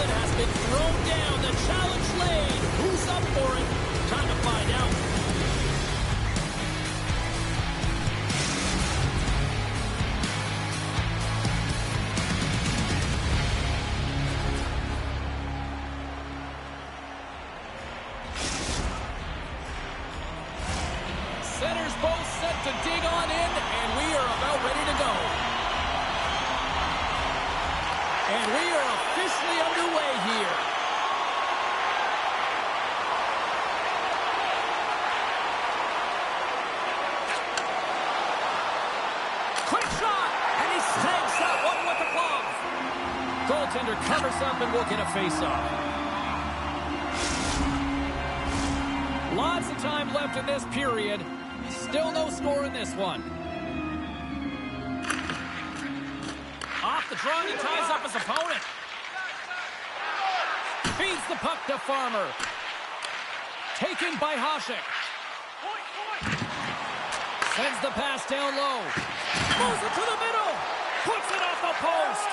gauntlet has been thrown down. The challenge laid. Who's up for it? Time to find out. Centers both set to dig on in, and we are about ready to go. And we are officially underway here. Quick shot, and he snags that one with the glove. Goaltender covers up and will get a face-off. Lots of time left in this period. Still no score in this one. Off the draw, he ties up his opponent. Feeds the puck to Farmer. Taken by Hasek. Sends the pass down low. Moves it to the middle. Puts it off the post.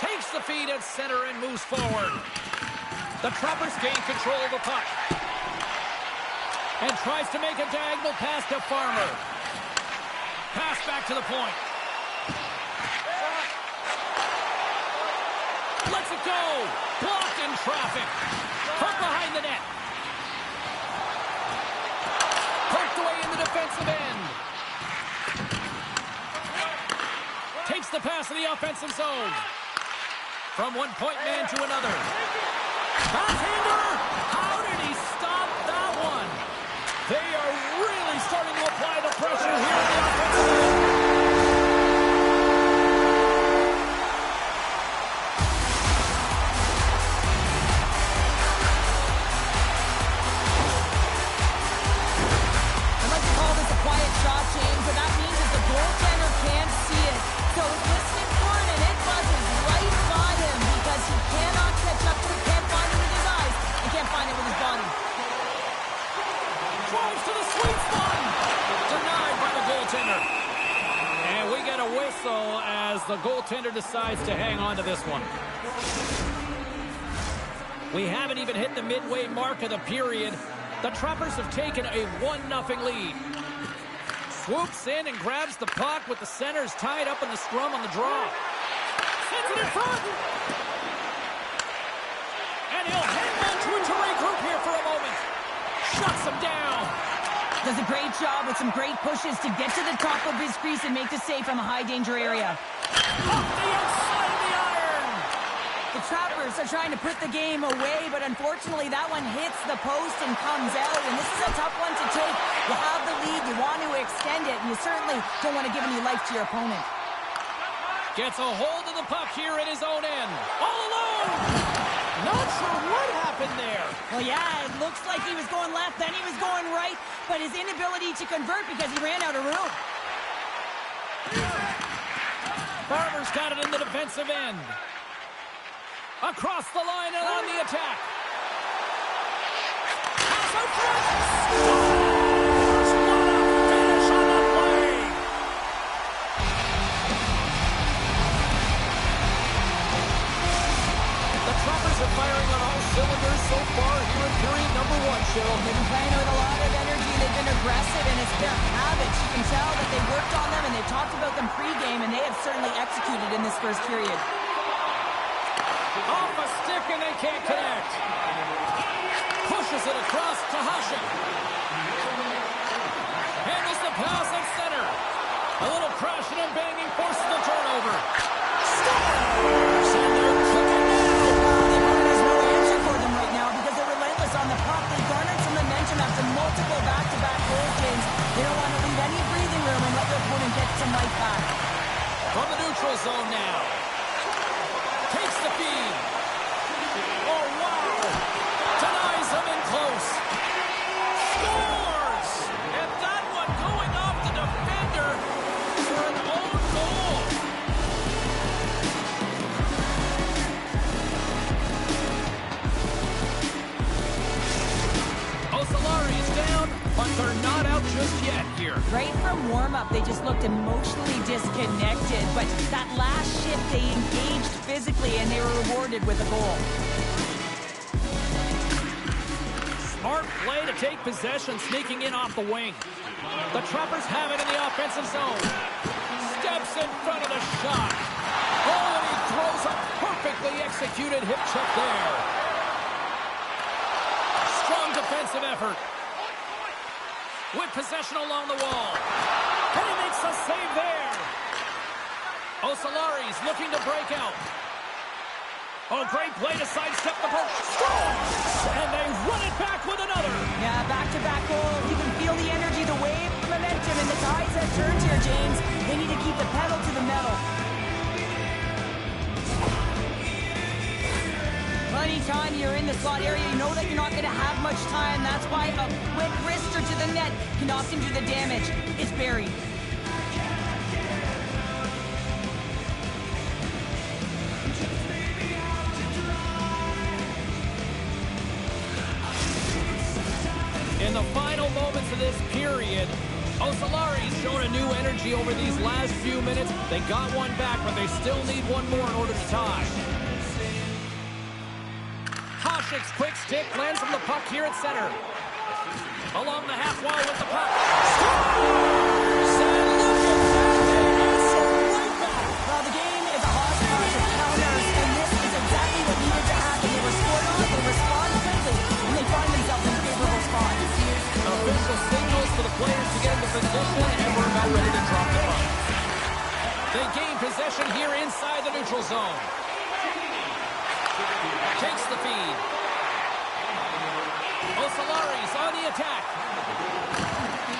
Takes the feed at center and moves forward. The Trappers gain control of the puck. And tries to make a diagonal pass to Farmer. Pass back to the point. Lets it go. Blocked in traffic. From behind the net. Poked away in the defensive end. Takes the pass to the offensive zone. From one point man to another. Backhander! How did he stop that one? They are really starting to apply the pressure here in the offensive end. I'd like to call this a quiet shot, James, but that means that the goaltender can't see it. So he's listening for it, and it buzzes right by him because he cannot catch up to it, can't find it with his eyes, and can't find it with his body. Drives to the sweet spot. Denied by the goaltender. And we get a whistle as the goaltender decides to hang on to this one. We haven't even hit the midway mark of the period. The Trappers have taken a 1-0 lead. Swoops in and grabs the puck with the centers tied up in the scrum on the draw. Sends it in front. And he'll hang on to it to regroup here for a moment. Shuts him down. Does a great job with some great pushes to get to the top of his crease and make the save from a high-danger area. Off the outside of the iron. The Trappers are trying to put the game away, but unfortunately that one hits the post and comes out, and this is a tough one to take. You have the lead, you want to extend it, and you certainly don't want to give any life to your opponent. Gets a hold of the puck here at his own end. All alone. Not sure what happened there. Well, yeah, it looks like he was going left, then he was going right, but his inability to convert because he ran out of room. Farmer's got it in the defensive end. Across the line and on the attack. Pass out front. Scores! What a finish on the play. The Trappers are firing on all cylinders so far here in period number 1, Cheryl. They've been playing with a lot of energy. They've been aggressive, and it's their habits. You can tell that they worked on them, and they've talked about them pregame, and they have certainly executed in this first period. Off a stick, and they can't connect. Pushes it across to Hasek. Handles the pass at center. A little crashing and banging forces the turnover. Scores! And they're cooking now. The opponent has no answer for them right now because they're relentless on the puck. They garnered some momentum after multiple back-to-back goal games. They don't want to leave any breathing room and let their opponent get some right back. From the neutral zone now. Takes the feed. Oh, wow. Denies him in close. Scores! And that one going off the defender for an own goal. Osolari's down. but they're not out just yet here. Right from warm-up, they just looked emotionally disconnected, but that last shift, they engaged physically, and they were rewarded with a goal. Smart play to take possession, sneaking in off the wing. The Trappers have it in the offensive zone. Steps in front of the shot. Oh, and he throws a perfectly executed hip check there. Strong defensive effort. With possession along the wall. And he makes a save there. Osalari's looking to break out. Oh, great play to sidestep the post. Scores! And they run it back with another. Yeah, back-to-back goals. You can feel the energy, the wave, the momentum, and the tides have turned here, James. They need to keep the pedal to the metal. Anytime you're in the slot area, you know that you're not going to have much time. That's why a quick wrister to the net can often do the damage. It's buried. In the final moments of this period, Osalari's shown a new energy over these last few minutes. They got one back, but they still need one more in order to tie. Koshik's quick stick lands from the puck here at center. Along the half wall with the puck. Scores! And look at that, they answer right back. Well, the game is a hodgepodge of counters, and this is exactly what needed to happen. They were scored on, they respond quickly, and they find themselves in a favorable spot. Official signals for the players to get into position, and we're about ready to drop the puck. They gain possession here inside the neutral zone. Takes the feed. Osalari's on the attack.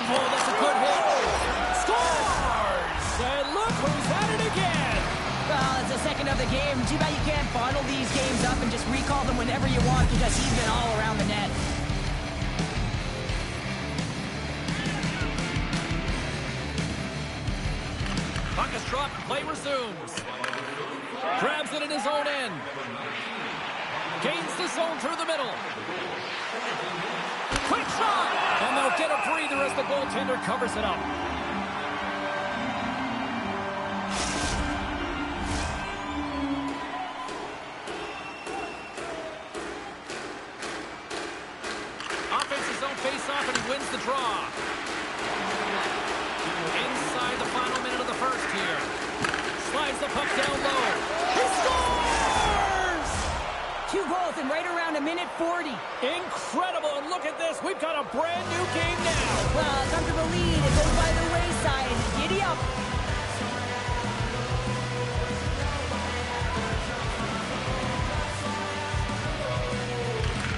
Oh, that's a good hit. Scores! And look who's at it again. Well, it's the second of the game. Too bad you can't bottle these games up and just recall them whenever you want, because he's been all around the net. Puck is dropped, play resumes. Grabs it in his own end. Gains the zone through the middle. Quick shot! And they'll get a breather as the goaltender covers it up. Offensive zone face-off, and he wins the draw. Inside the final minute of the first here. Slides the puck down low. He scores! 2 goals in right around a minute 40. Incredible, and look at this. We've got a brand new game now. Well, comfortable lead. It goes by the wayside. Giddy up.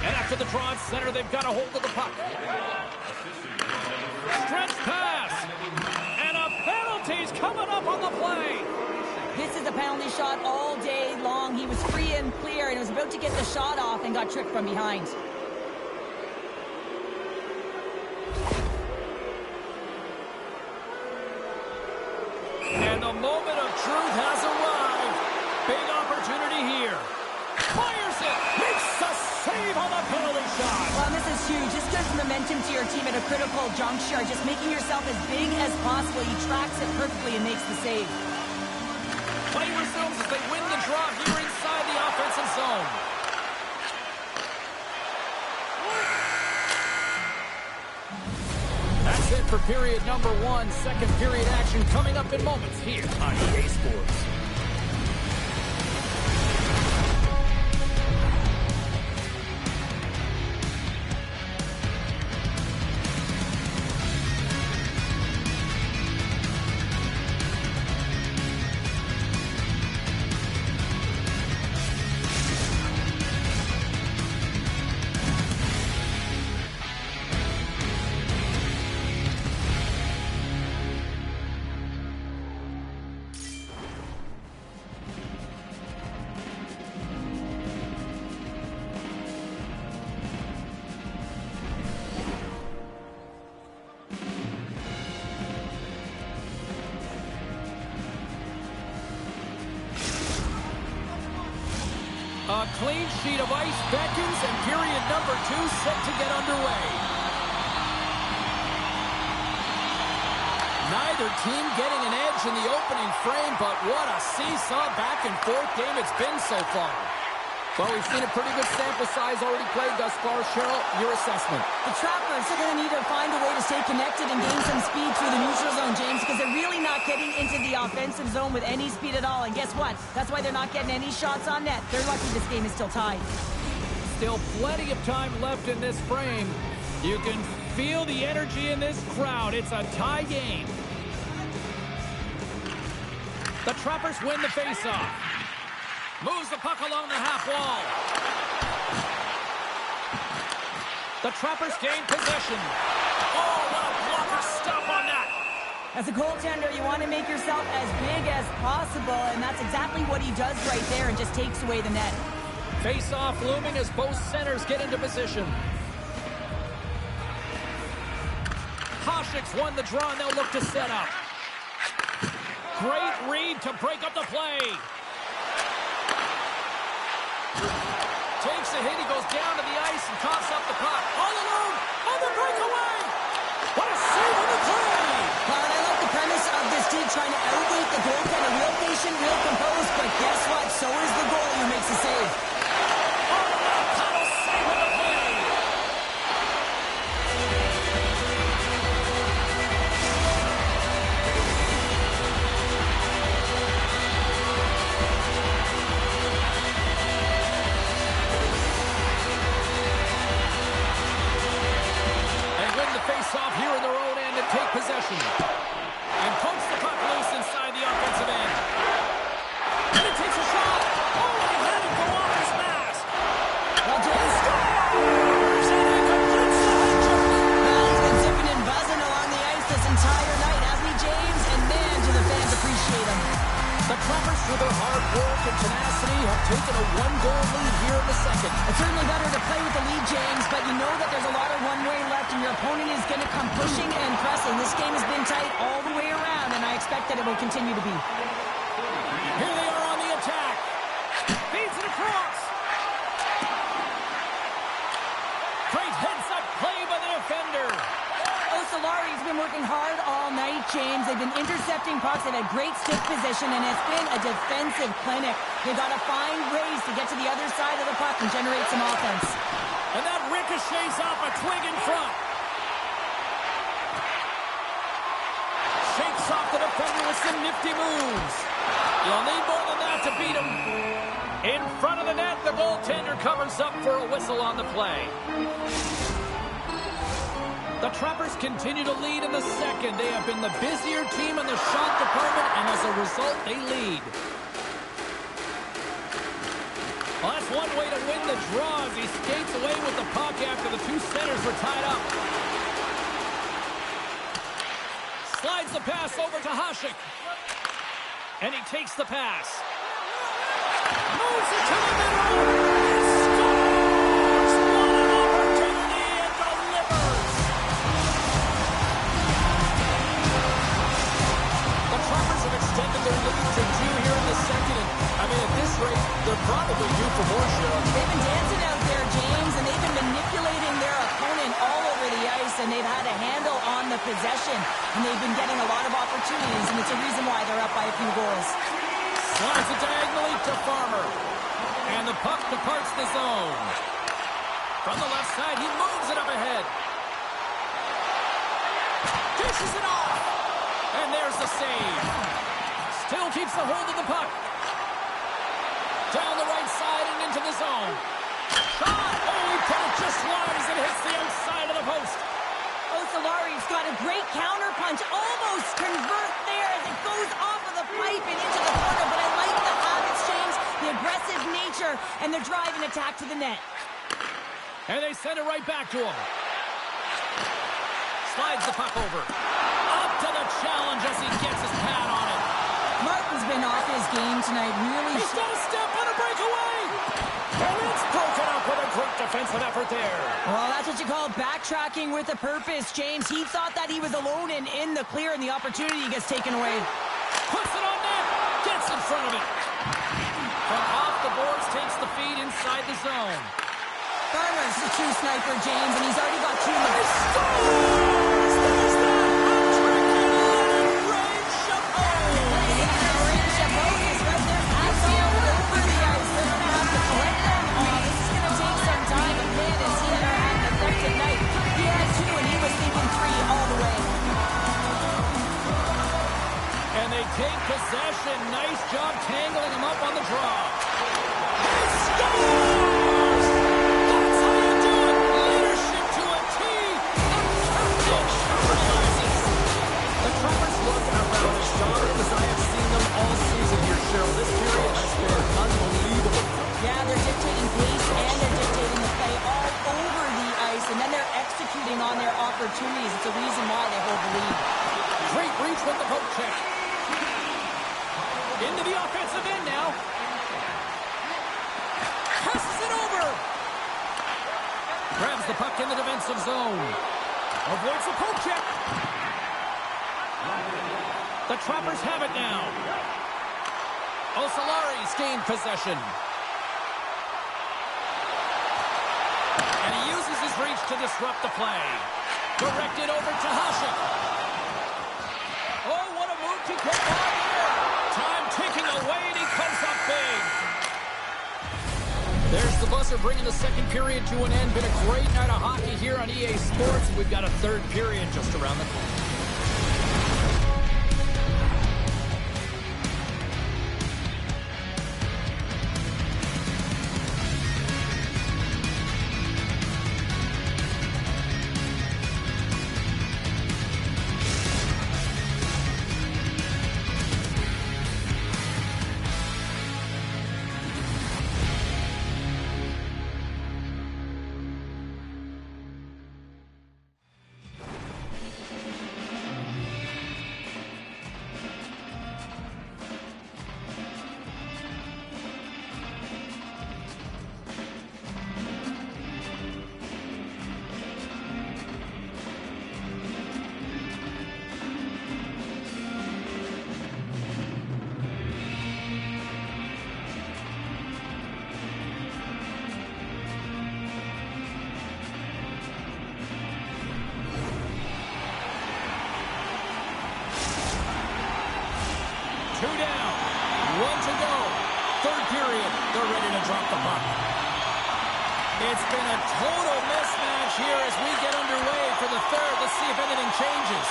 And after the draw at center, they've got a hold of the puck. Stretch pass. And a penalty's coming up on the play. This is a penalty shot all day long. He was free and clear and was about to get the shot off and got tricked from behind. And the moment of truth has arrived. Big opportunity here. Fires it. Makes the save on the penalty shot. Well, this is huge. This gives momentum to your team at a critical juncture. Just making yourself as big as possible. He tracks it perfectly and makes the save. Play resumes as they win the draw here inside the offensive zone. That's it for period number 1. Second period action coming up in moments here on EA Sports. A clean sheet of ice beckons, and period number 2 set to get underway. their team getting an edge in the opening frame, but what a seesaw back-and-forth game it's been so far. Well, we've seen a pretty good sample size already played thus far. Cheryl, your assessment. The Trappers are going to need to find a way to stay connected and gain some speed through the neutral zone, James, because they're really not getting into the offensive zone with any speed at all. And guess what? That's why they're not getting any shots on net. They're lucky this game is still tied. Still plenty of time left in this frame. You can feel the energy in this crowd. It's a tie game. The Trappers win the faceoff. Moves the puck along the half wall. The Trappers gain possession. Oh, what a blocker stop on that. As a goaltender, you want to make yourself as big as possible, and that's exactly what he does right there and just takes away the net. Face-off looming as both centers get into position. Hasek's won the draw, and they'll look to set up. Great read to break up the play. Takes a hit, he goes down to the ice and coughs up the puck. All alone on the breakaway. What a save on the play! Well, and I like the premise of this team trying to outweight the goaltender. Real patient, real composed, but guess what? So is the goalie who makes the save. Oh, Paddle save on the play! Face-off here in their own end and take possession. And pokes the puck loose inside the offensive end. And it takes a shot. Oh, he had it go off his mask. Well, James scores, and he completes the head trick. Well, he's been zipping and buzzing along the ice this entire night, hasn't he, James? And man, do the fans appreciate him. The Trappers, through their hard work and tenacity, have taken a one-goal lead here in the second. It's certainly better to play with the lead, James, but you know that there's a lot of one-way left, and your opponent is going to come pushing and pressing. This game has been tight all the way around, and I expect that it will continue to be. Here they are on the attack. Feeds it across. Great heads-up play by the defender. Solari's been working hard all night, James. They've been intercepting pucks. They've had great stick position, and it's been a defensive clinic. They've got to find ways to get to the other side of the puck and generate some offense. And that ricochets off a twig in front. Shakes off the defender with some nifty moves. You'll need more than that to beat him. In front of the net, the goaltender covers up for a whistle on the play. The Trappers continue to lead in the second. They have been the busier team in the shot department, and as a result, they lead. Well, that's one way to win the draw as he skates away with the puck after the two centers were tied up. Slides the pass over to Hasek. And he takes the pass. Moves it to the middle. Extended their lead to 2 here in the second. And, I mean, at this rate, they're probably due for more, Cheryl. They've been dancing out there, James, and they've been manipulating their opponent all over the ice, and they've had a handle on the possession, and they've been getting a lot of opportunities, and it's a reason why they're up by a few goals. Slides it diagonally to Farmer. And the puck departs the zone. From the left side, he moves it up ahead. Dishes it off. And there's the save. Still keeps the hold of the puck. Down the right side and into the zone. Shot! Oh, he put it just wide as it hits the outside of the post. Solari's got a great counter punch. Almost convert there as it goes off of the pipe and into the corner. But I like the habits, James, the aggressive nature, and their drive and attack to the net. And they send it right back to him. Slides the puck over. Up to the challenge as he gets his pad on it. Martin's been off his game tonight. Really. He's got a step on a breakaway. And it's broken up with a great defensive effort there. Well, that's what you call backtracking with a purpose, James. He thought that he was alone and in the clear, and the opportunity gets taken away. Puts it on net. Gets in front of it. From off the boards, takes the feed inside the zone. Farmer's a true sniper, James, and he's already got 2 minutes. Scores! There's the hat-trick, and let it take possession. Nice job tangling him up on the draw. He scores! That's how you do it. Leadership to a T. The captain capitalizes. The Trappers look around as dominant as I have seen them all season here, Cheryl. This period has been unbelievable. Yeah, they're dictating pace and they're dictating the play all over the ice, and then they're executing on their opportunities. It's a reason why they hold the lead. Great reach with the poke check. Into the offensive end now. Passes it over. Grabs the puck in the defensive zone. Avoids the poke check. The Trappers have it now. Osalari's gained possession. And he uses his reach to disrupt the play. Directed over to Hasek. Oh, what a move to get by here. Time ticking away, and he comes up big. There's the buzzer, bringing the second period to an end. Been a great night of hockey here on EA Sports. We've got a third period just around the corner. Two down, one to go. Third period, they're ready to drop the puck. It's been a total mismatch here as we get underway for the third. Let's see if anything changes.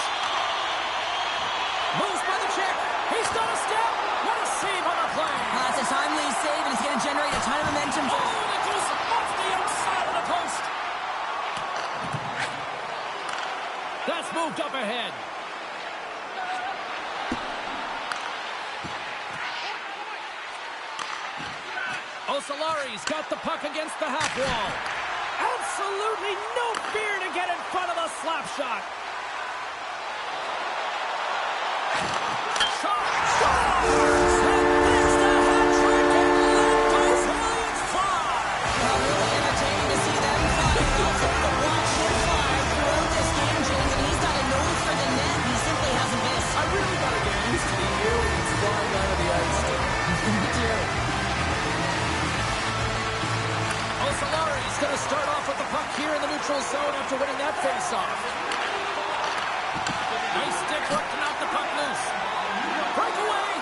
Moves by the check. He's got a step. What a save on the play. That's a timely save, and it's going to generate a ton of momentum. Oh, and it goes off the outside of the post. That's moved up ahead. Osalari's got the puck against the half wall. Absolutely no fear to get in front of a slap shot. Shot! Scores! And there's the hat trick, and let those Lions fly! Well, really entertaining to see them fly. Watch him fly throughout this game, James, and he's got a nose for the net. He simply hasn't missed. I really got to get used to the aliens flying out of the ice. Me too. Osalari's going to start off with the puck here in the neutral zone after winning that faceoff. Nice stick work to knock the puck loose. Breakaway!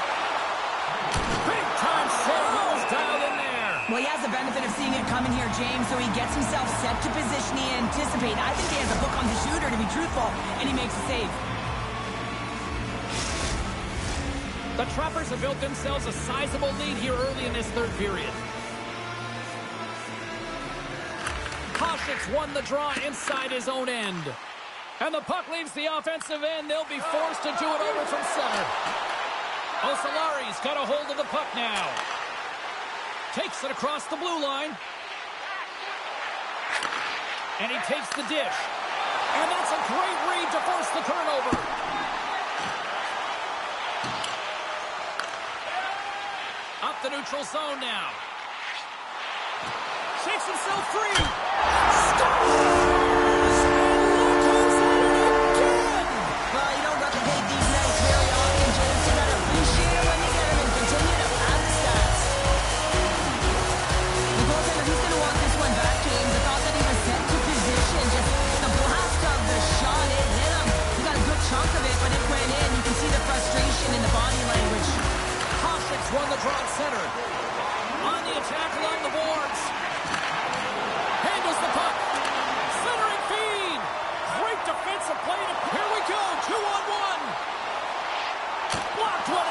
Big time save. He was dialed in there. Well, he has the benefit of seeing it coming here, James, so he gets himself set to position he anticipated. I think he has a hook on the shooter, to be truthful, and he makes a save. The Trappers have built themselves a sizable lead here early in this third period. Hasek's won the draw inside his own end. And the puck leaves the offensive end. They'll be forced to do it over from center. Osalari's got a hold of the puck now. Takes it across the blue line. And he takes the dish. And that's a great read to force the turnover. Up the neutral zone now. Shakes himself free. Scores! And look who's at it again! Well, you don't replicate these nights very often, James. You gotta appreciate it when you get them and continue to add the stats. The goaltender, he's gonna want this one back, James. I thought that he was set to position. Just the blast of the shot, it hit him. He got a good chunk of it, but it went in. You can see the frustration in the body language. Hasek's won the draw at center. On the attack along the boards. Handles the puck. Centering feed. Great defensive play. Here we go. 2-on-1. Blocked one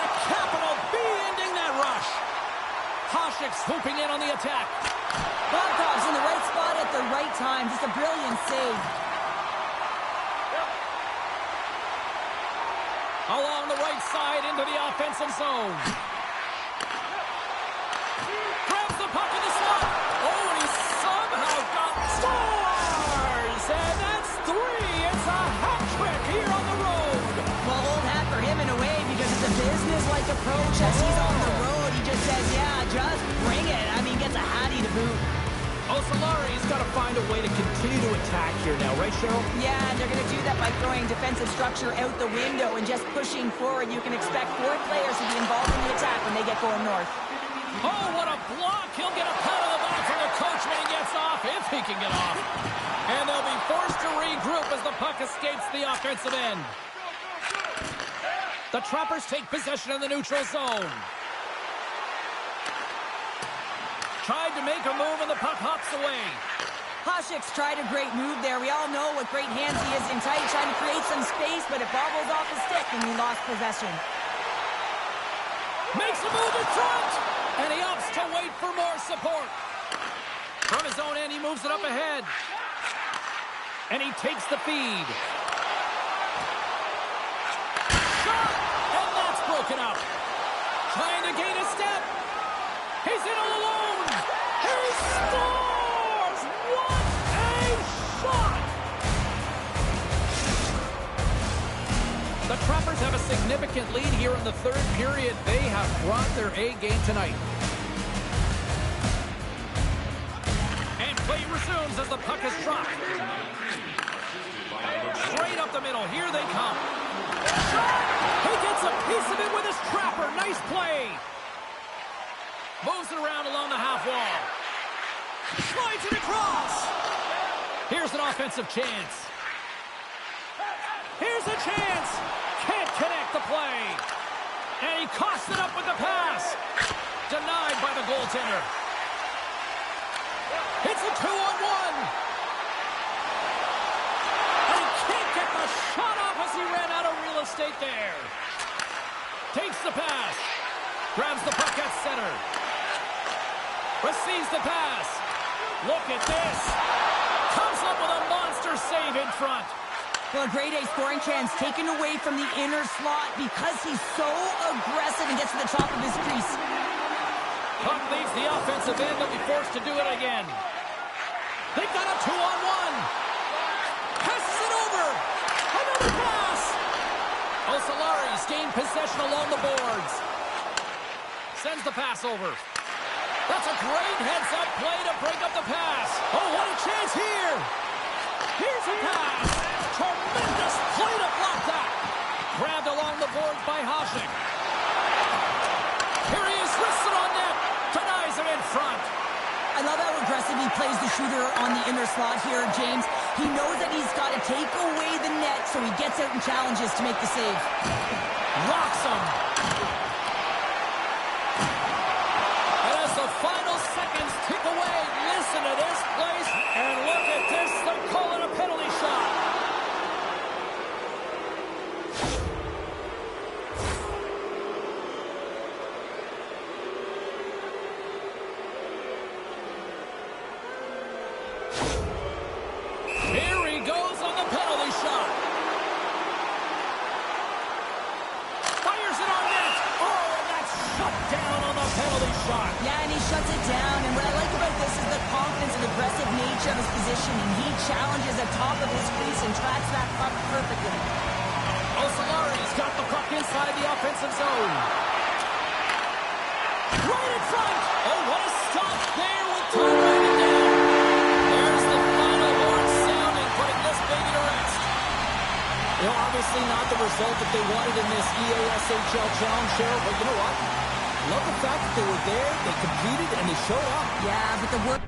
Hasek swooping in on the attack. Babcock's in the right spot at the right time. Just a brilliant save. Along the right side into the offensive zone. Grabs the puck in the slot. Oh, and he somehow scores! And that's 3. It's a hat trick here on the road. Well, old hat for him in a way because it's a business-like approach. As he's on the road, he just says, yeah, just bring it. I mean, gets a hattie to boot. Osolari's got to find a way to continue to attack here now, right, Cheryl? Yeah, and they're going to do that by throwing defensive structure out the window and just pushing forward. You can expect 4 players to be involved in the attack when they get going north. Oh, what a block! He'll get a pat on the back from the coach when he gets off, if he can get off. And they'll be forced to regroup as the puck escapes the offensive end. The Trappers take possession in the neutral zone. Tried to make a move and the puck hops away. Hasek's tried a great move there. We all know what great hands he is in tight, trying to create some space, but it bobbles off his stick and we lost possession. Makes a move in front, and he opts to wait for more support. From his own end, he moves it up ahead. And he takes the feed. Shot! And that's broken up. Trying to gain a step. He's in all alone. He scores! What a shot! The Trappers have a significant lead here in the third period. They have brought their A game tonight. And play resumes as the puck is dropped. Straight up the middle. Here they come. Shot! He gets a piece of it with his trapper. Nice play. Moves it around along the half wall. Slides it across. Here's an offensive chance. Here's a chance. Can't connect the play. And he coughs it up with the pass. Denied by the goaltender. It's a 2-on-1. And he can't get the shot off as he ran out of real estate there. Takes the pass. Grabs the puck at center. Receives the pass. Look at this. Comes up with a monster save in front. Well, a grade A scoring chance taken away from the inner slot because he's so aggressive and gets to the top of his crease. Puck leaves the offensive end. They'll be forced to do it again. They've got a 2-on-1. Passes it over. Another pass. Osolari's gained possession along the boards. Sends the pass over. That's a great heads-up play to break up the pass. Oh, what a chance here. Here's a pass. Tremendous play to block that. Grabbed along the boards by Hasek. Here he is, wristed on net. Denies him in front. I love how aggressive he plays the shooter on the inner slot here, James. He knows that he's got to take away the net, so he gets out and challenges to make the save. Rocks him. And as the final seconds tick away, listen to this place, and look at this. They're calling a penalty shot. Here he goes on the penalty shot. Fires it on net. Oh, and that's shut down on the penalty shot. Yeah, and he shuts it down. And what I like about this is the confidence and aggressive nature of his positioning. He challenges the top of his crease and tracks that puck perfectly. Osolari's got the puck inside the offensive zone. Right in front. Oh, what a stop there with time winding down. There's the final horn sounding, putting this baby to rest. You know, obviously not the result that they wanted in this EASHL challenge, Cheryl, but you know what? Love the fact that they were there, they competed, and they showed up. Yeah, but the work...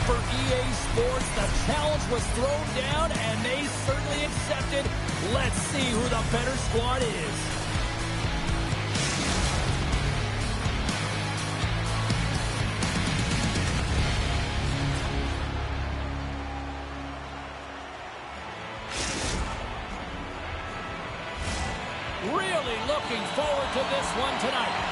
For EA Sports, the challenge was thrown down, and they certainly accepted. Let's see who the better squad is. Really looking forward to this one tonight.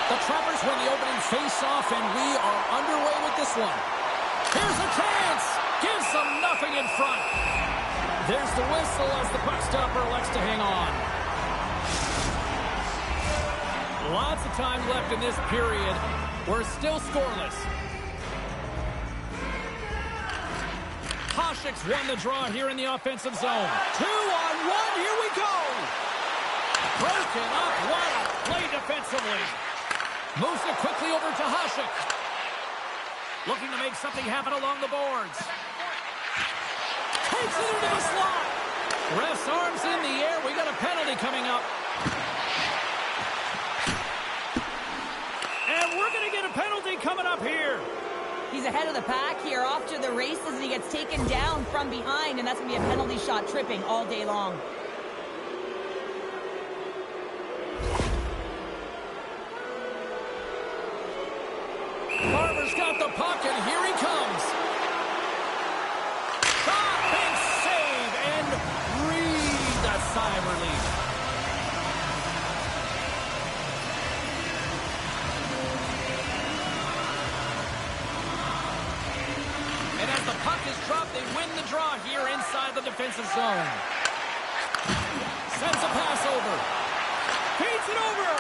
The Trappers win the opening face-off, and we are underway with this one. Here's a chance. Gives them nothing in front. There's the whistle as the puck stopper elects to hang on. Lots of time left in this period. We're still scoreless. Hasek's won the draw here in the offensive zone. 2-on-1, here we go. Broken up, what a play defensively. Moves it quickly over to Hasek. Looking to make something happen along the boards. Takes it into the slot. Ref's arms in the air. We got a penalty coming up. And we're going to get a penalty coming up here. He's ahead of the pack here, off to the races, and he gets taken down from behind, and that's going to be a penalty shot tripping all day long. Barber's got the puck, and here he comes. Shot, big save, and breathe a sigh of relief. And as the puck is dropped, they win the draw here inside the defensive zone. Sends a pass over. Feeds it over.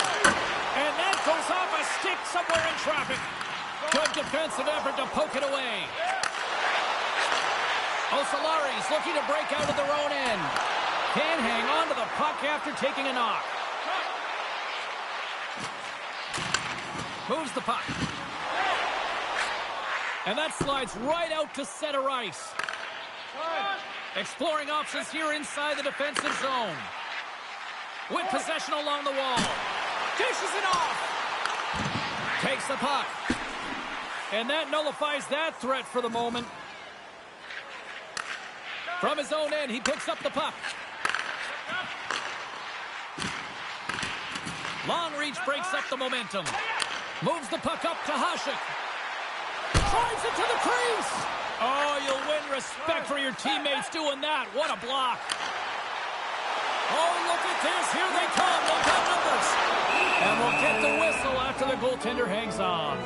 And that goes off a stick somewhere in traffic. Good defensive effort to poke it away. Osalari's looking to break out of their own end. Can't hang on to the puck after taking a knock. Moves the puck. And that slides right out to center ice. Exploring options here inside the defensive zone. With possession along the wall. Dishes it off. Takes the puck. And that nullifies that threat for the moment. From his own end, he picks up the puck. Long reach breaks up the momentum. Moves the puck up to Hasek. Drives it to the crease. Oh, you'll win respect for your teammates doing that. What a block. Oh, look at this. Here they come. They've got numbers. And we'll get the whistle after the goaltender hangs on.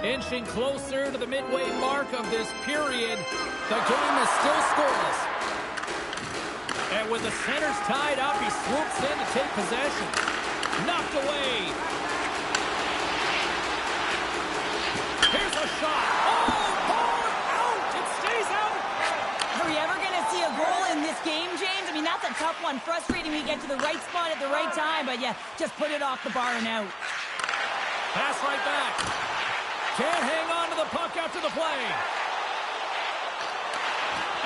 Inching closer to the midway mark of this period, the game is still scoreless. And with the centers tied up, he swoops in to take possession. Knocked away. Here's a shot. Oh, ball out. It stays out. Are we ever going to see a goal in this game, James? I mean, that's a tough one. Frustrating when you get to the right spot at the right time, but yeah, just put it off the bar and out. Pass right back. Can't hang on to the puck after the play.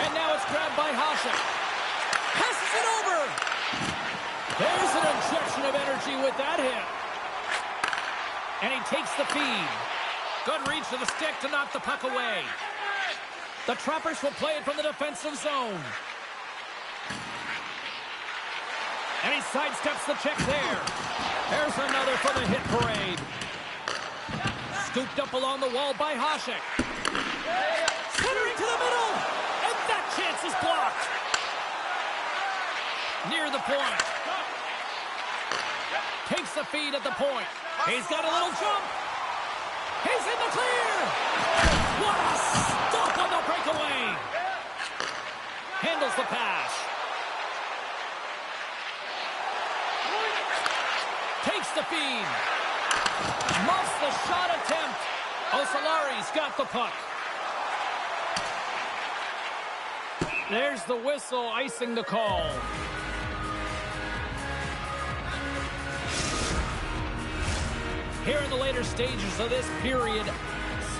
And now it's grabbed by Hasek. Passes it over. There's an injection of energy with that hit. And he takes the feed. Good reach to the stick to knock the puck away. The Trappers will play it from the defensive zone. And he sidesteps the check there. There's another for the hit parade. Scooped up along the wall by Hasek. Centering to the middle. And that chance is blocked. Near the point. Takes the feed at the point. He's got a little jump. He's in the clear. What a stop on the breakaway. Handles the pass. Takes the feed. Muffs the shot attempt. Osalari's got the puck. There's the whistle icing the call. Here in the later stages of this period,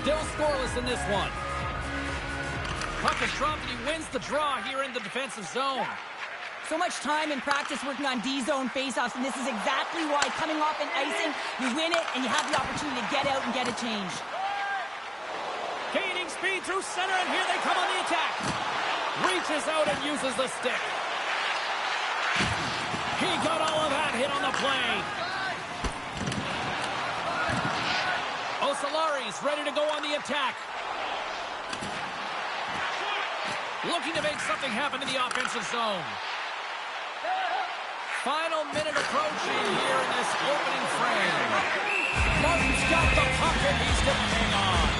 still scoreless in this one. Puck is dropped and he wins the draw here in the defensive zone. So much time in practice working on D-zone faceoffs, and this is exactly why coming off an icing, you win it and you have the opportunity to get out and get a change. Gaining speed through center, and here they come on the attack. Reaches out and uses the stick. He got all of that hit on the play. Osalari's ready to go on the attack. Looking to make something happen in the offensive zone. Final minute approaching here in this opening frame. Martin's got the puck and he's going to hang on.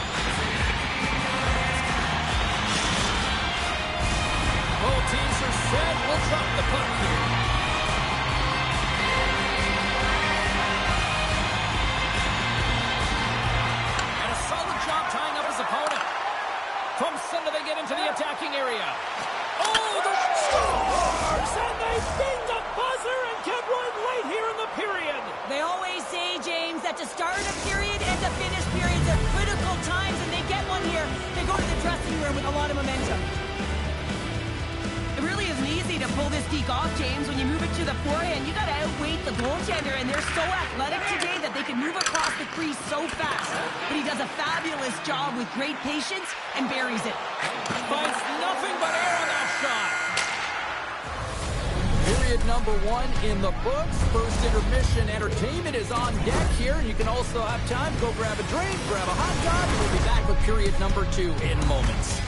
Both teams are set. We'll drop the puck here. And a solid job tying up his opponent. From center they get into the attacking area. Oh, the scores! And they beat the buzzer and get one late here in the period. They always say, James, that to start a period and to finish periods are critical times, and they get one here. They go to the dressing room with a lot of momentum. It really isn't easy to pull this deke off, James. When you move it to the forehand, you got to outweight the goaltender, and they're so athletic today that they can move across the crease so fast. But he does a fabulous job with great patience and buries it. Finds nothing but air on that shot. Period number 1 in the books. First intermission entertainment is on deck here. You can also have time to go grab a drink, grab a hot dog, and we'll be back with period number 2 in moments.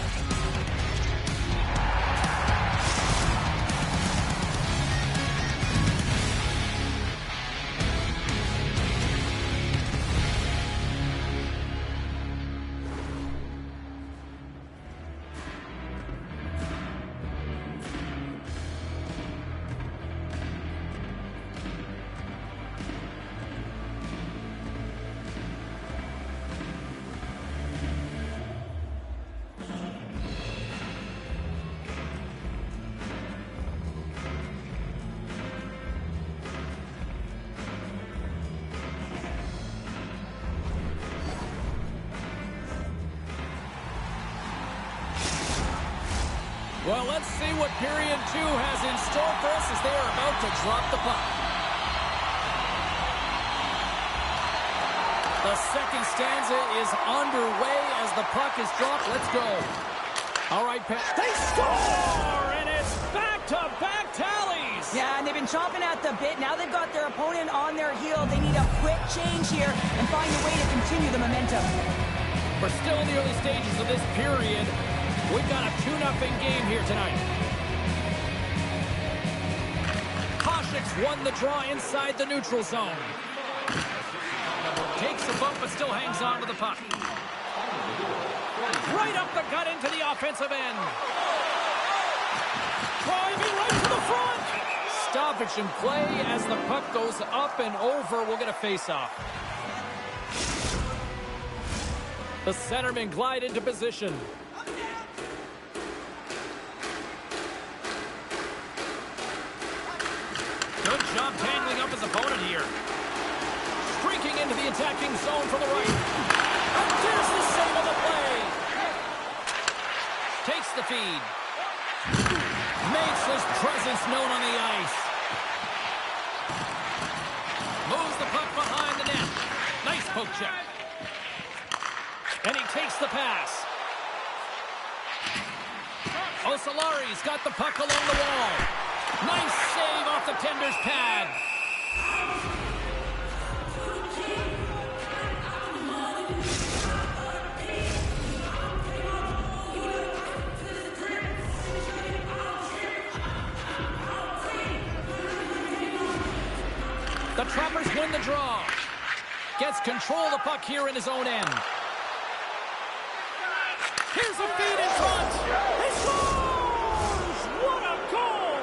Well, let's see what period 2 has in store for us as they are about to drop the puck. The second stanza is underway as the puck is dropped. Let's go. All right, Pat. They score! And it's back-to-back tallies! Yeah, and they've been chomping at the bit. Now they've got their opponent on their heel. They need a quick change here and find a way to continue the momentum. We're still in the early stages of this period. We've got a 2-0 game here tonight. Koshik's won the draw inside the neutral zone. Takes a bump but still hangs on to the puck. Right up the gut into the offensive end. Driving right to the front. Stoppage in play as the puck goes up and over. We'll get a face-off. The centerman glide into position. Good job tangling up his opponent here. Streaking into the attacking zone from the right. And there's the save of the play. Takes the feed. Makes his presence known on the ice. Moves the puck behind the net. Nice poke check. And he takes the pass. Osalari's got the puck along the wall. Nice save off the tender's pad. The Trappers win the draw. Gets control of the puck here in his own end. Here's a feed in front. He scores! What a goal!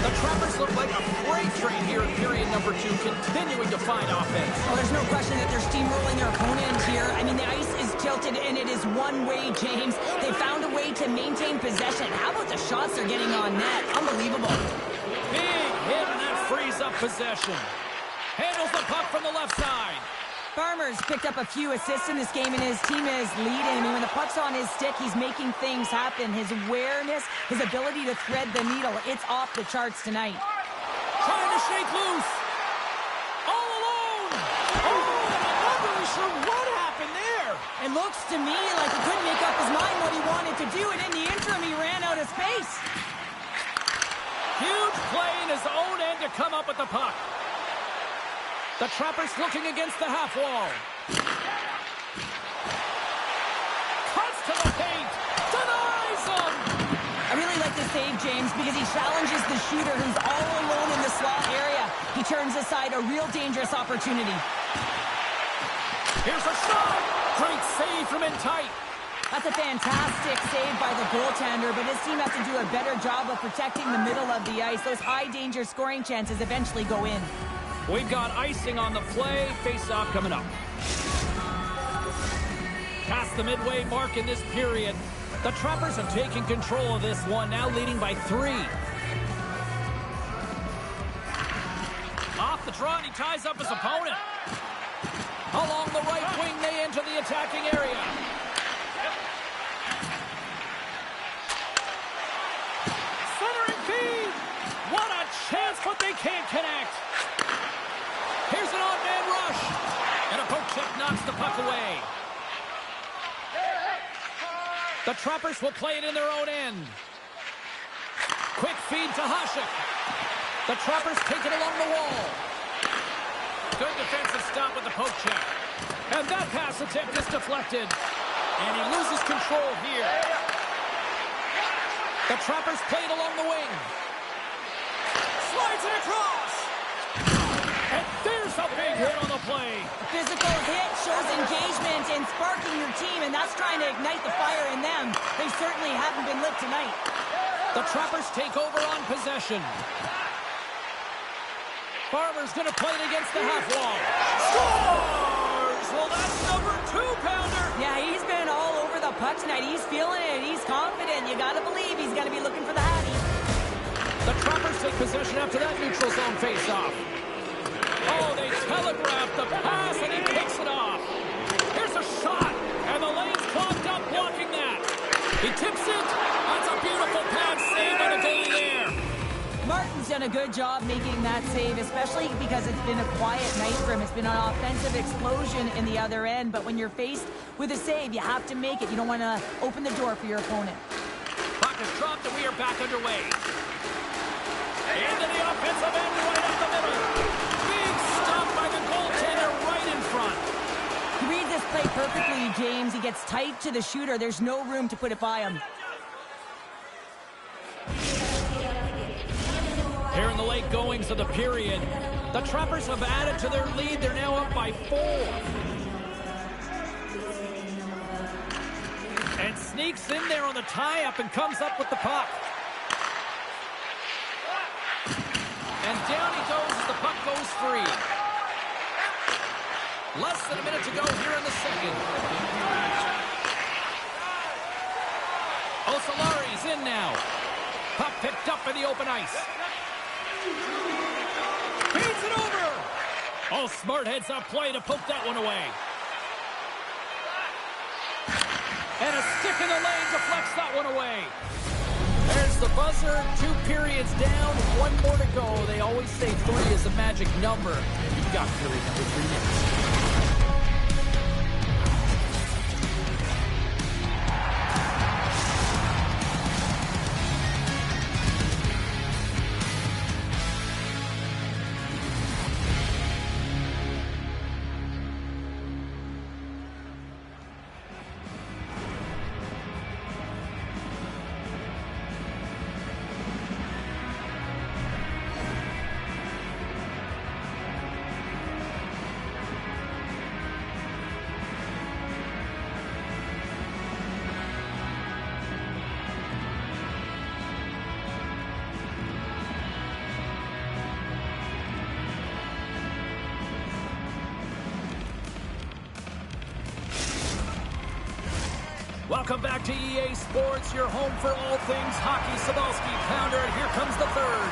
The Trappers look like a freight train here in period number 2, continuing to find offense. Well, there's no question that they're steamrolling their opponent here. I mean, the ice is tilted, and it is one way, James. They found a way to maintain possession. How about the shots they're getting on net? Unbelievable. Big hit, and that frees up possession. Handles the puck from the left side. Farmer's picked up a few assists in this game, and his team is leading. I mean, when the puck's on his stick, he's making things happen. His awareness, his ability to thread the needle, it's off the charts tonight. Trying to shake loose. All alone. Oh, I'm not really sure what happened there. It looks to me like he couldn't make up his mind what he wanted to do, and in the interim, he ran out of space. Huge play in his own end to come up with the puck. The Trappers looking against the half wall. Cuts to the paint. Denies him. I really like this save, James, because he challenges the shooter who's all alone in the slot area. He turns aside a real dangerous opportunity. Here's a shot. Great save from in tight. That's a fantastic save by the goaltender, but his team has to do a better job of protecting the middle of the ice. Those high-danger scoring chances eventually go in. We've got icing on the play. Face-off coming up. Past the midway mark in this period. The Trappers have taken control of this one, now leading by 3. Off the draw, and he ties up his opponent. Along the right wing, they enter the attacking area. Centering feed. What a chance, but they can't connect. Here's an odd-man rush. And a poke check knocks the puck away. The Trappers will play it in their own end. Quick feed to Hasek. The Trappers take it along the wall. Good defensive stop with the poke check. And that pass attempt is deflected. And he loses control here. The Trappers play it along the wing. Slides it across. And there's a big hit on the play. A physical hit shows engagement and sparking your team, and that's trying to ignite the fire in them. They certainly haven't been lit tonight. The Trappers take over on possession. Farmer's going to play it against the half wall. Scores! Well, that's number 2-pounder. Yeah, he's been all over the puck tonight. He's feeling it. He's confident. You got to believe he's going to be looking for the hattie. The Trappers take possession after that neutral zone face-off. Oh, they telegraph the pass, and he picks it off. Here's a shot, and the lane's clogged up blocking that. He tips it. That's a beautiful pass save by the goalie there. Martin's done a good job making that save, especially because it's been a quiet night for him. It's been an offensive explosion in the other end, but when you're faced with a save, you have to make it. You don't want to open the door for your opponent. Puck is dropped, and we are back underway. Into the offensive end, right up the middle. Big stop by the goaltender right in front. You read this play perfectly, James. He gets tight to the shooter. There's no room to put it by him. Here in the late goings of the period, the Trappers have added to their lead. They're now up by 4. And sneaks in there on the tie-up and comes up with the puck. And down he goes as the puck goes free. Less than a minute to go here in the second. Osolari's in now. Puck picked up in the open ice. Feeds it over. Oh, smart heads-up play to poke that one away. And a stick in the lane deflects that one away. There's the buzzer. 2 periods down. 1 more to go. They always say 3 is the magic number. You've got period number 3 next. Welcome back to EA Sports, your home for all things hockey. Sabalski pounder, and here comes the third.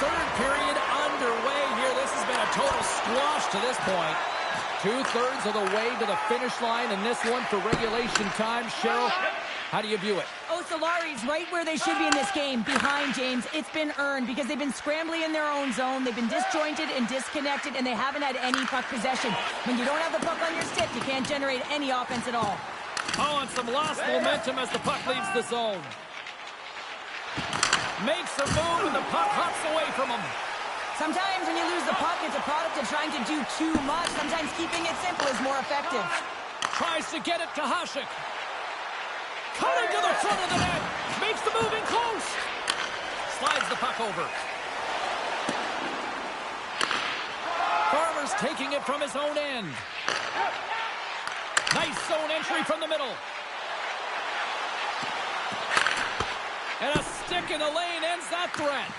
Third period underway here. This has been a total squash to this point. 2/3 of the way to the finish line in this one for regulation time. Cheryl, how do you view it? Oh, Solari's right where they should be in this game, behind James. It's been earned because they've been scrambling in their own zone. They've been disjointed and disconnected, and they haven't had any puck possession. When you don't have the puck on your stick, you can't generate any offense at all. Oh, and some lost momentum as the puck leaves the zone. Makes a move, and the puck hops away from him. Sometimes when you lose the puck, it's a product of trying to do too much. Sometimes keeping it simple is more effective. Tries to get it to Hasek. Cutting to the front of the net. Makes the move in close. Slides the puck over. Farmer's taking it from his own end. Nice zone entry from the middle. And a stick in the lane ends that threat.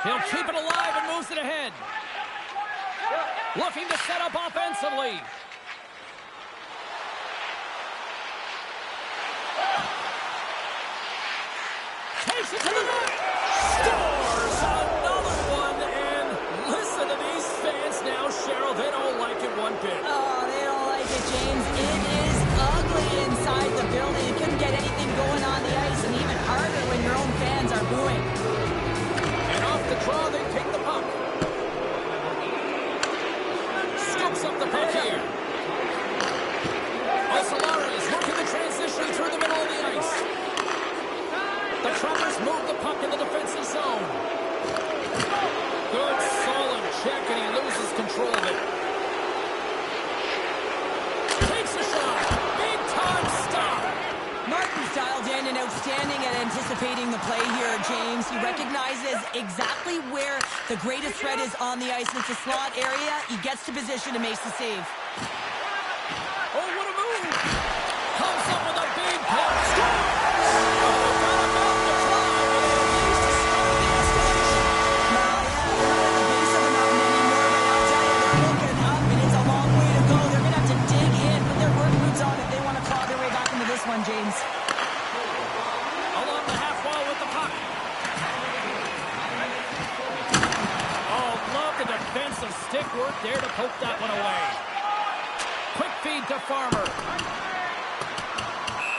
He'll keep it alive and moves it ahead. Looking to set up offensively. Takes it to the net. Scores another one. And listen to these fans now, Cheryl. They don't like it one bit. Oh, they don't like it, James. It is ugly inside the building. You couldn't get anything going on the ice, and even harder when your own fans are booing. And off the draw, they take the puck. Scoops up the puck here. Ocelari is working the transition through the middle of the ice. The Trappers move the puck in the defensive zone. Good, solid check, and he loses control of it. Takes a shot. Big time stop. Martin's dialed in and outstanding at anticipating the play here, James. He recognizes exactly where the greatest threat is on the ice. And it's a slot area. He gets to position and makes the save. Oh, what a move. Comes up with a big puck. Scores! James. Along the half wall with the puck. Oh, love the defensive stick work there to poke that one away. Quick feed to Farmer.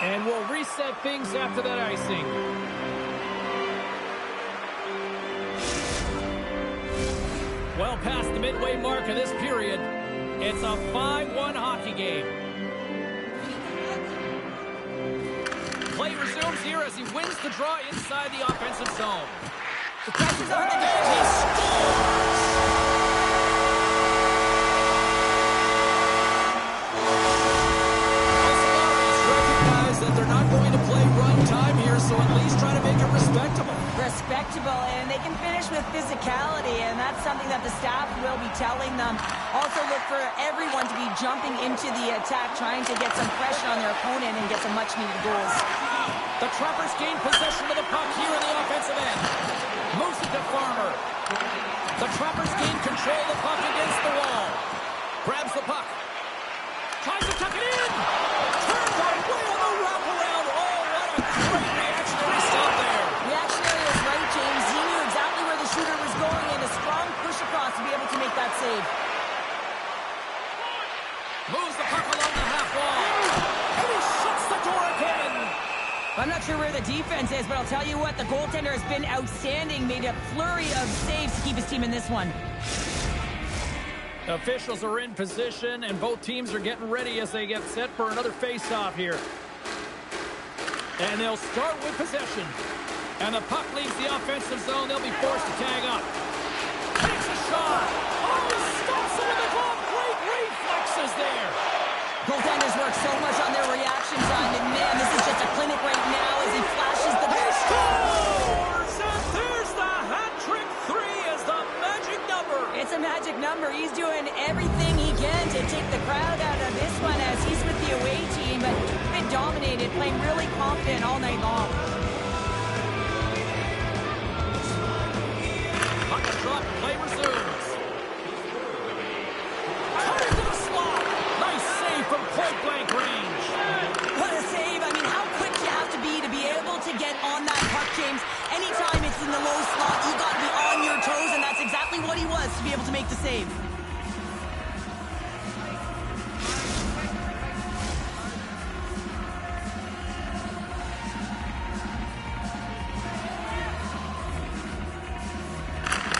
And we'll reset things after that icing. Well past the midway mark of this period, it's a 5-1 hockey game. Play resumes here as he wins the draw inside the offensive zone. The pressure's on the net. He scores! Ocelari's recognized that they're not going to play run time here, so at least try to make it respectable. Respectable, and they can finish with physicality, and that's something that the staff will be telling them. Also look for everyone to be jumping into the attack, trying to get some pressure on their opponent and get some much-needed goals. The Trappers gain possession of the puck here in the offensive end. Moves it to Farmer. The Trappers gain control of the puck against the wall. Grabs the puck. Tries to tuck it in. Turned right way on the wraparound. Oh, what a great reactionary stop there. Reactionary is right, James. He knew exactly where the shooter was going, and a strong push across to be able to make that save. Moves the puck along the half wall. And he shuts the door again. I'm not sure where the defense is, but I'll tell you what, the goaltender has been outstanding, made a flurry of saves to keep his team in this one. Officials are in position, and both teams are getting ready as they get set for another face-off here. And they'll start with possession. And the puck leaves the offensive zone. They'll be forced to tag up. Takes a shot. Oh, stops it with the glove. Great reflexes there. Goaltenders work so much on their reaction time, and man, this is just a clinic right now as he flashes the He scores! And there's the hat trick. 3 is the magic number. It's a magic number. He's doing everything he can to take the crowd out of this one as he's with the away team, but been dominated, playing really confident all night long. Puck is dropped. Play resumes. Cut into the slot. Nice save from point blank was to be able to make the save.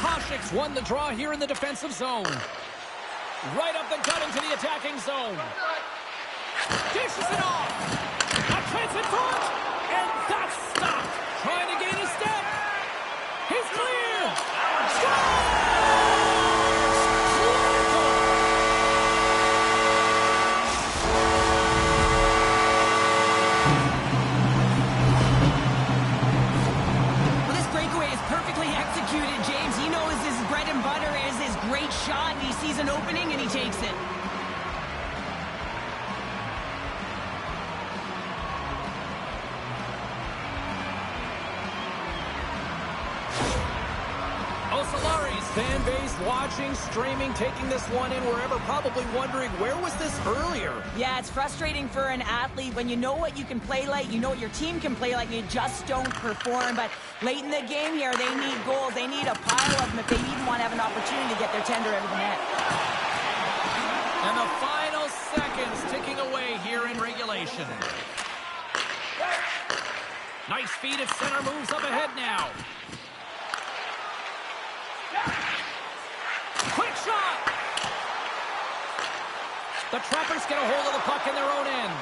Hašek's won the draw here in the defensive zone. Right up the gut into the attacking zone. Dishes it off. A chance in front. And that's stopped. Trying to gain a step. He's clear. Scores! Well, this breakaway is perfectly executed, James. He knows his bread and butter is his great shot, and he sees an opening, and he takes it. Fan base watching, streaming, taking this one in wherever, probably wondering, where was this earlier? Yeah, it's frustrating for an athlete when you know what you can play like, you know what your team can play like, and you just don't perform. But late in the game here, they need goals. They need a pile of them if they even want to have an opportunity to get their tender over the net. And the final seconds ticking away here in regulation. Nice feed at center, moves up ahead now. Quick shot! The Trappers get a hold of the puck in their own end.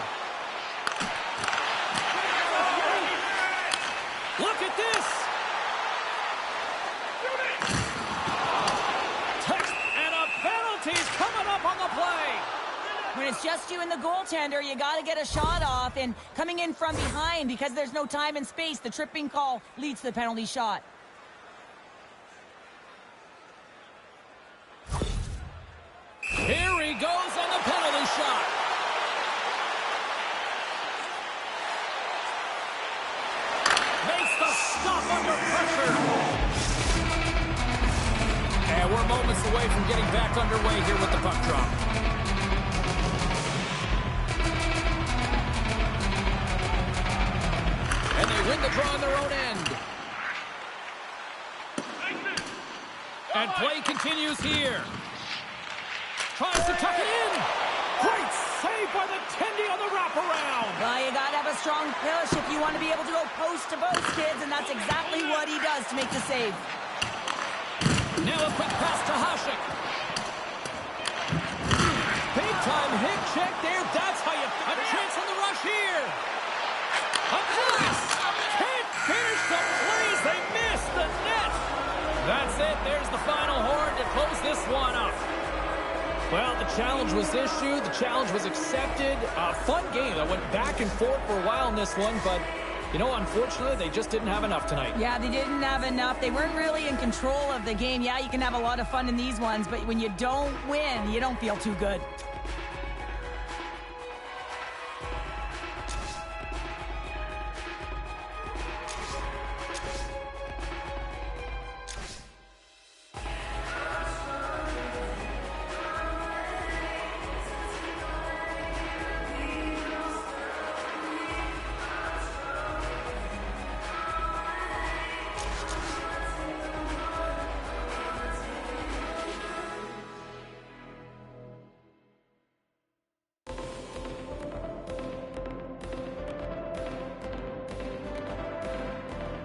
Look at this! And a penalty's coming up on the play! When it's just you and the goaltender, you got to get a shot off, and coming in from behind, because there's no time and space, the tripping call leads to the penalty shot. Here he goes on the penalty shot. Makes the stop under pressure. And we're moments away from getting back underway here with the puck drop. And they win the draw on their own end. And play continues here. Tries to tuck it in. Great save by the Tendy on the wraparound. Well, you got to have a strong push if you want to be able to go post to post, kids, and that's exactly what he does to make the save. Now a quick pass to Hašek. Big time hit check there. That's how you... A chance on the rush here. A pass. Can't finish the plays. They missed the net. That's it. There's the final horn to close this one up. Well, the challenge was issued. The challenge was accepted. A fun game that went back and forth for a while in this one, but, you know, unfortunately, they just didn't have enough tonight. Yeah, they didn't have enough. They weren't really in control of the game. Yeah, you can have a lot of fun in these ones, but when you don't win, you don't feel too good.